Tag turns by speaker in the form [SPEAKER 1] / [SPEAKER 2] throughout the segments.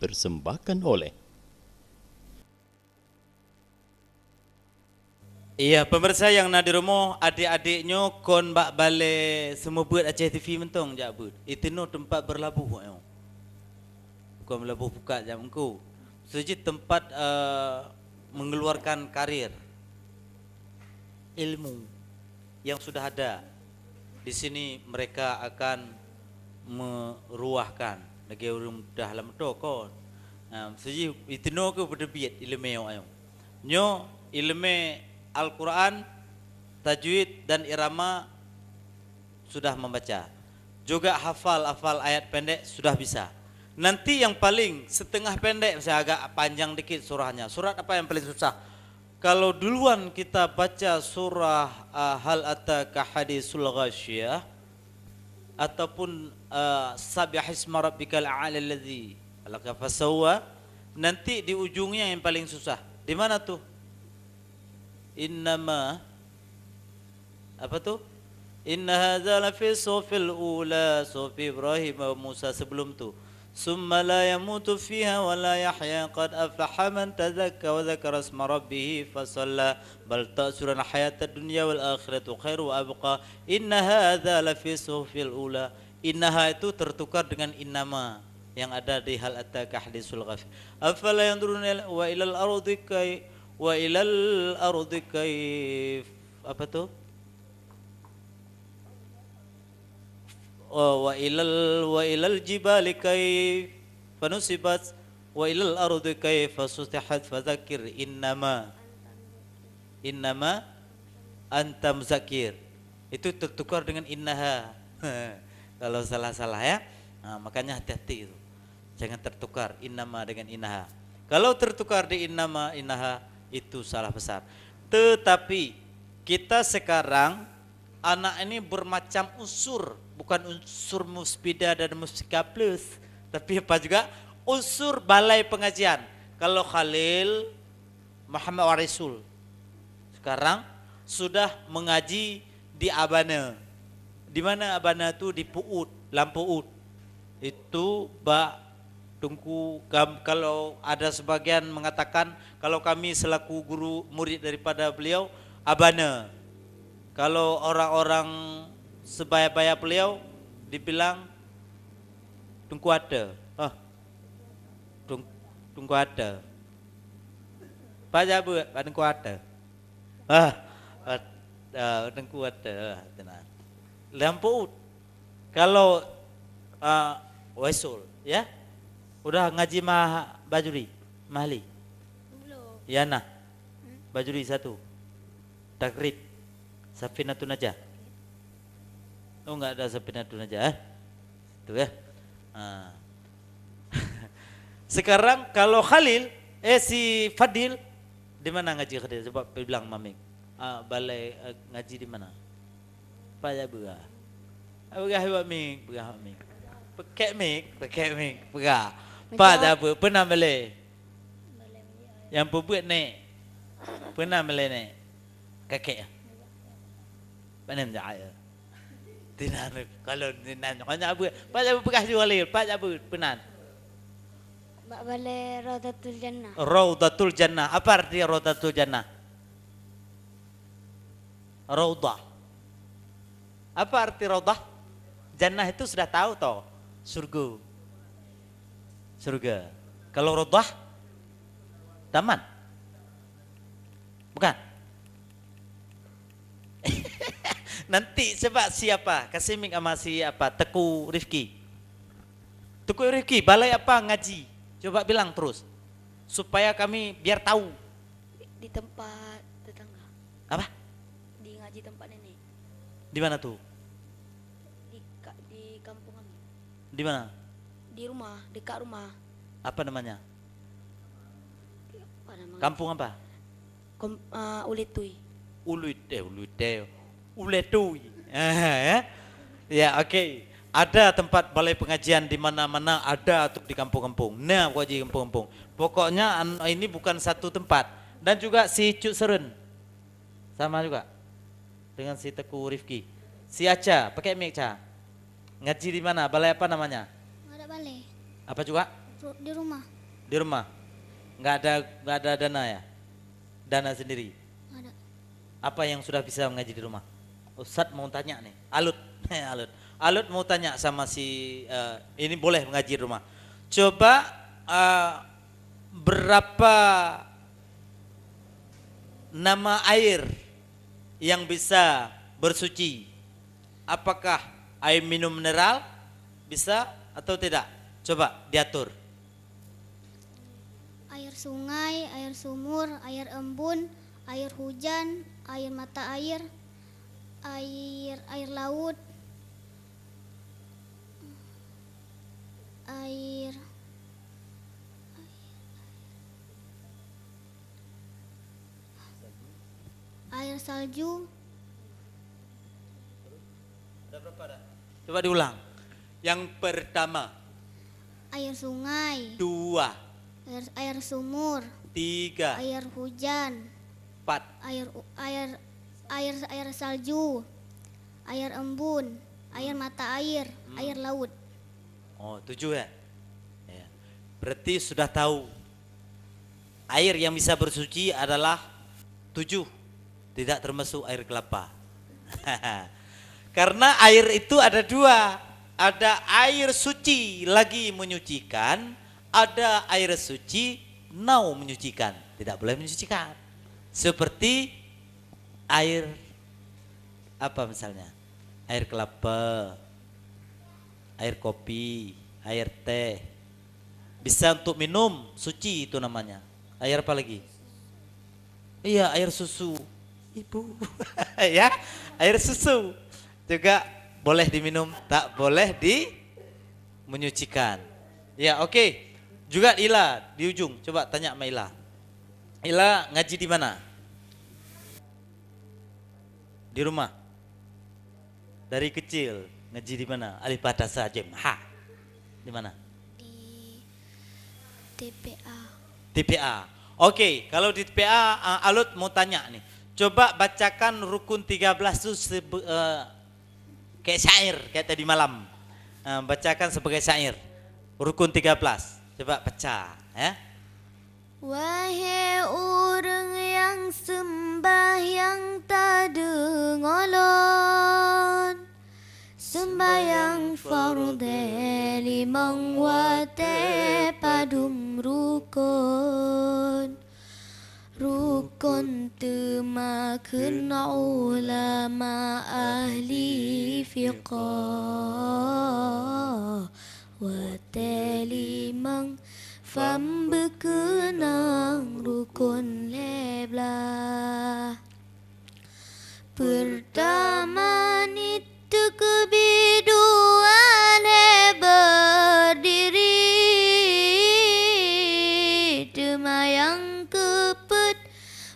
[SPEAKER 1] dipersembahkan oleh
[SPEAKER 2] Iya, pemirsa yang nak di rumah, adik-adiknya kon bak balik semua buat Aceh TV mentong jak buat. Itu no tempat berlabuh yo. Bukan berlabuh buka jam engkau. Sejid tempat mengeluarkan karir ilmu yang sudah ada. Di sini mereka akan meruahkan lagi orang dah lama tu kon. Sejid itu no ke berdebiat ilmu yo. Nyo ilmu Al-Quran, tajwid dan irama sudah membaca. Juga hafal ayat pendek sudah bisa. Nanti yang paling setengah pendek, saya agak panjang dikit surahnya. Surat apa yang paling susah? Kalau duluan kita baca surah Hal Ataka Hadisul Ghasyiyah ataupun Sabbihisma Rabbikal A'la Alladzi Khalaqa Fasawwa, nanti di ujungnya yang paling susah. Di mana tuh? Innama apa tuh? Inna hadza lafi sufil ula sufi Ibrahim wa Musa, sebelum tu summa la yamutu fiha wa la yahya qad aflaha man tazakka wa dzakara isma rabbih fasalla bal ta'suruna hayatad dunya wal akhiratu khairu wa abqa inna hadza lafi sufil ula. Innaha itu tertukar dengan innama yang ada di Hal Ataka Hadisul Ghasyiyah. Afala yanzuruna wa ilal ardi wa ilal ardi kaif apa tuh? Wa ilal jibali kaif fanusibat wa ilal ardi kaif fasustihat fadzakir innama anta muzakkir. Itu tertukar dengan innaha. Kalau salah-salah ya. Nah, makanya hati-hati itu. Jangan tertukar innama dengan innaha. Kalau tertukar di innama innaha itu salah besar. Tetapi kita sekarang anak ini bermacam unsur, bukan unsur musbida dan musbika plus, tapi apa juga unsur balai pengajian. Kalau Khalil Muhammad Warisul sekarang sudah mengaji di Abana. Di mana Abana itu? Di Puut, Lampuut. Itu Tungku, kalau ada sebagian mengatakan kalau kami selaku guru murid daripada beliau Abana. Kalau orang-orang sebaya-baya beliau dibilang Tungku ada. Tungku ada. Pak Jabu, Tungku ada. Tungku ada. Lampuut. Kalau Waisul, ya? Udah ngaji Bajuri, Mahli?
[SPEAKER 3] Belum.
[SPEAKER 2] Yana, Bajuri 1, Takrib, Safinatun Najah. Oh enggak ada Safinatun Najah, itu ya. Sekarang kalau Khalil, si Fadil, di mana ngaji Khalil? Coba bilang Mamik. Balai ngaji di mana? Pak Jabuga. Begah Mik, Pakai mik, begah. Pak Jabu pernah beli. Yang pembuat ni pernah beli ni kakek. Mana menjaya? Tidak. Kalau tidak, kalau Jabu, Pak Jabu begah juga Khalil. Pak Jabu pernah.
[SPEAKER 3] Mbak Balai Raudatul Jannah.
[SPEAKER 2] Raudatul Jannah. Apa arti Raudatul Jannah? Raudah. Apa arti Raudah? Jannah itu sudah tahu toh. Surga. Kalau Raudah? Taman. Bukan. Nanti sebab siapa? Kasimik sama siapa? Teku Rifki. Teku Rifki, balai apa ngaji? Coba bilang terus. Supaya kami biar tahu.
[SPEAKER 3] Di tempat tetangga.
[SPEAKER 2] Apa?
[SPEAKER 3] Di ngaji tempat nenek.
[SPEAKER 2] Di mana tuh?
[SPEAKER 3] Di kampung kami.
[SPEAKER 2] Di mana?
[SPEAKER 3] Di rumah, dekat rumah.
[SPEAKER 2] Apa namanya?
[SPEAKER 3] Apa namanya?
[SPEAKER 2] Kampung apa?
[SPEAKER 3] Uletui.
[SPEAKER 2] Uletui. Ya, oke. Ada tempat balai pengajian di mana-mana, ada untuk di kampung-kampung. Nah, wajib kampung-kampung. Pokoknya ini bukan satu tempat. Dan juga si Cuk Seren. Sama juga. Dengan si Teku Rifki. Si Aca, pakai mic Ca. Ngaji di mana? Balai apa namanya?
[SPEAKER 3] Nggak ada balai.
[SPEAKER 2] Apa juga?
[SPEAKER 1] Di rumah.
[SPEAKER 2] Di rumah. Nggak ada dana ya? Dana sendiri.
[SPEAKER 1] Ada.
[SPEAKER 2] Apa yang sudah bisa mengaji di rumah? Ustadz mau tanya nih. Alut. Alut mau tanya sama si ini boleh mengaji di rumah. Coba berapa nama air yang bisa bersuci? Apakah air minum mineral bisa atau tidak? Coba diatur.
[SPEAKER 1] Air sungai, air sumur, air embun, air hujan, air mata air, air laut, air salju.
[SPEAKER 2] Ada berapa ada? Coba diulang. Yang pertama.
[SPEAKER 1] Air sungai,
[SPEAKER 2] 2,
[SPEAKER 1] air sumur,
[SPEAKER 2] 3,
[SPEAKER 1] air hujan,
[SPEAKER 2] 4.
[SPEAKER 1] air salju, air embun, air mata air, air laut.
[SPEAKER 2] Oh 7 ya? Ya. Berarti sudah tahu air yang bisa bersuci adalah 7, tidak termasuk air kelapa. Karena air itu ada 2. Ada air suci lagi menyucikan, ada air suci now menyucikan, tidak boleh menyucikan. Seperti air apa misalnya? Air kelapa, air kopi, air teh. Bisa untuk minum, suci itu namanya. Air apa lagi? Iya, air susu. Ibu. Ya, air susu. Juga boleh diminum, tak boleh menyucikan. Ya, oke. Juga Ila di ujung. Coba tanya sama Ila. Ila ngaji di mana? Di rumah. Dari kecil ngaji di mana? Alif Bata saja. Ha. Di mana?
[SPEAKER 3] Di TPA.
[SPEAKER 2] TPA. Oke, kalau di TPA Alut mau tanya nih. Coba bacakan rukun 13 itu kayak syair kayak tadi malam. Bacakan sebagai syair. Rukun 13. Coba baca ya.
[SPEAKER 1] Wahai orang yang sembahyang tak dengolon, sembahyang fardu limang wate padum rukun, rukun temakan ulama ahli fiqah, wate limang fam berkenang rukun leblah. Pertama ni kebiduan berdiri, demayang kepet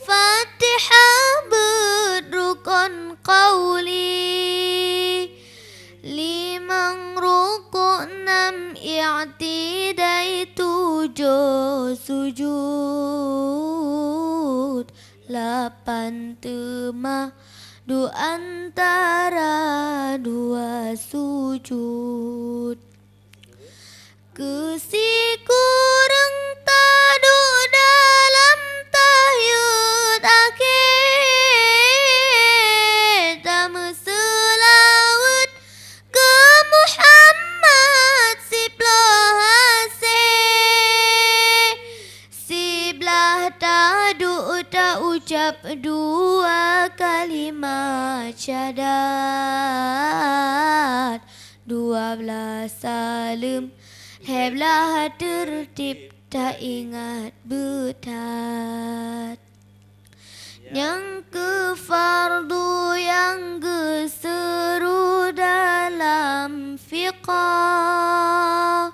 [SPEAKER 1] Fatihah berrukun qauli, limang rukun 6 i'tidai 7 sujud, 8 temadu antara 2 sujud. Kurang tadu dalam tahyud akhir, tamu selawat ke Muhammad siblah tadu tak ucap 2 kalimat syahadat, 12 salam heblah tertib tak ingat betat. Yang ke fardu yang geseru dalam fiqah,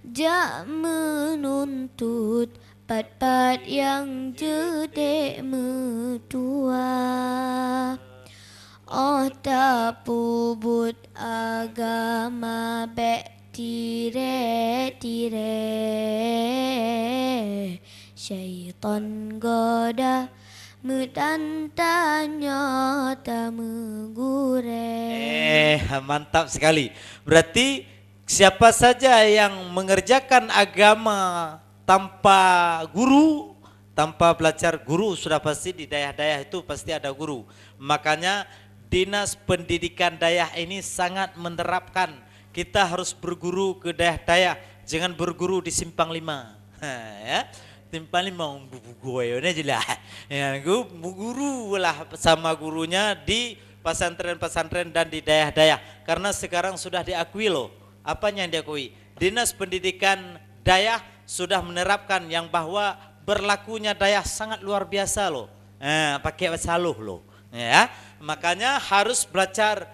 [SPEAKER 1] jak menuntut pat-pat yang jedek metua. Oh tak pubut agama bek tire syaitan goda medantanya tak megure.
[SPEAKER 2] Mantap sekali. Berarti Siapa saja yang mengerjakan agama tanpa guru, tanpa belajar guru, sudah pasti di daerah-daerah itu pasti ada guru. Makanya Dinas Pendidikan Dayak ini sangat menerapkan kita harus berguru ke daerah-daerah, jangan berguru di Simpang 5. Ya. Simpang 5 gue jelah. Ya, gue guru lah sama gurunya di pesantren-pesantren dan di daerah-daerah. Karena sekarang sudah diakui loh. Apanya yang diakui? Dinas Pendidikan Dayak sudah menerapkan yang bahwa berlakunya Dayak sangat luar biasa loh. Pakai saluh loh. Ya, makanya harus belajar.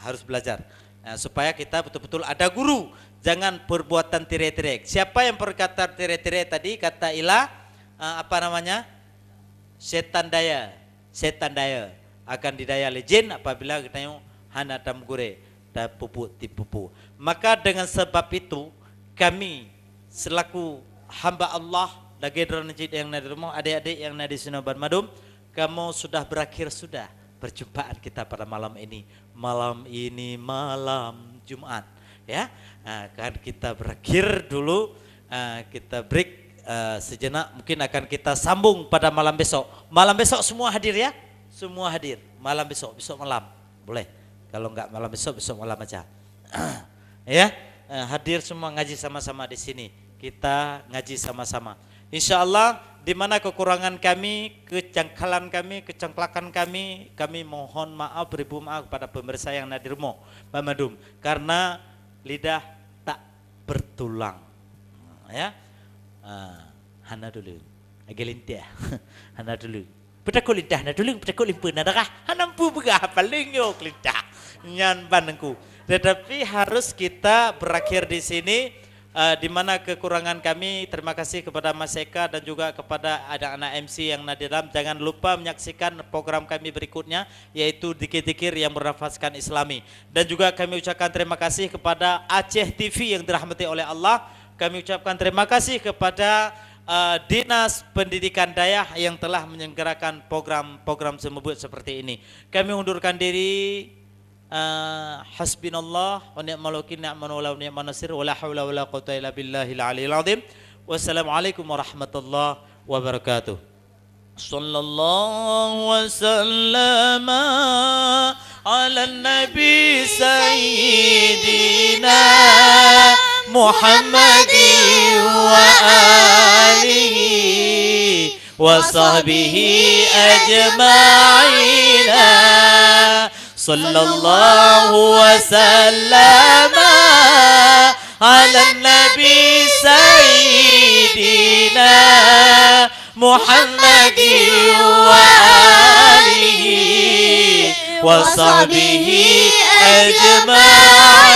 [SPEAKER 2] Harus belajar. Supaya kita betul-betul ada guru. Jangan perbuatan tirai-tirai. Siapa yang berkata tirai-tirai tadi? Kata Ilah, setan daya. Setan daya akan didaya lejin apabila kita hana dam gure da pupu tipupu. Maka dengan sebab itu kami selaku hamba Allah lagi yang nadi rumah, adik-adik yang nadi Sinoban Madum, kamu sudah berakhir sudah perjumpaan kita pada malam ini. Malam ini malam Jumat, ya. Kan kita berakhir dulu, kita break sejenak, mungkin akan kita sambung pada malam besok. Malam besok semua hadir ya? Semua hadir. Malam besok malam. Boleh. Kalau enggak malam besok malam aja. Ya, hadir semua ngaji sama-sama di sini. Kita ngaji sama-sama. Insya Allah di mana kekurangan kami, kecangkalan kami, kecengklakan kami mohon maaf, beribu maaf kepada pemirsa yang nadir mo, Pak Madum, karena lidah tak bertulang. Ya, hana dulu, agak lintah, hana dulu. Petakul lintah, na dulu petakul limpa, nadakah? Hanampu begah paling yo lintah, nyan bandengku. Tetapi harus kita berakhir di sini. Di mana kekurangan kami, terima kasih kepada Mas Eka dan juga kepada anak-anak MC yang nadiram. Jangan lupa menyaksikan program kami berikutnya, yaitu Dikir-Dikir yang bernafaskan Islami. Dan juga kami ucapkan terima kasih kepada Aceh TV yang dirahmati oleh Allah. Kami ucapkan terima kasih kepada Dinas Pendidikan Dayak yang telah menyelenggarakan program-program semebut seperti ini. Kami undurkan diri. Hasbinallah wa ni'mal wakil, ni'mal maula wa ni'man nasir, wa la haula wa la quwwata illa billahil aliyil azim. Wassalamualaikum warahmatullahi wabarakatuh. Sallallahu wa sallama ala nabi sayyidina Muhammadin wa alihi wa sahbihi ajma'ina. Sallallahu wa sallama ala nabi sayyidina Muhammadin wa alihi wa sahbihi ajma'in.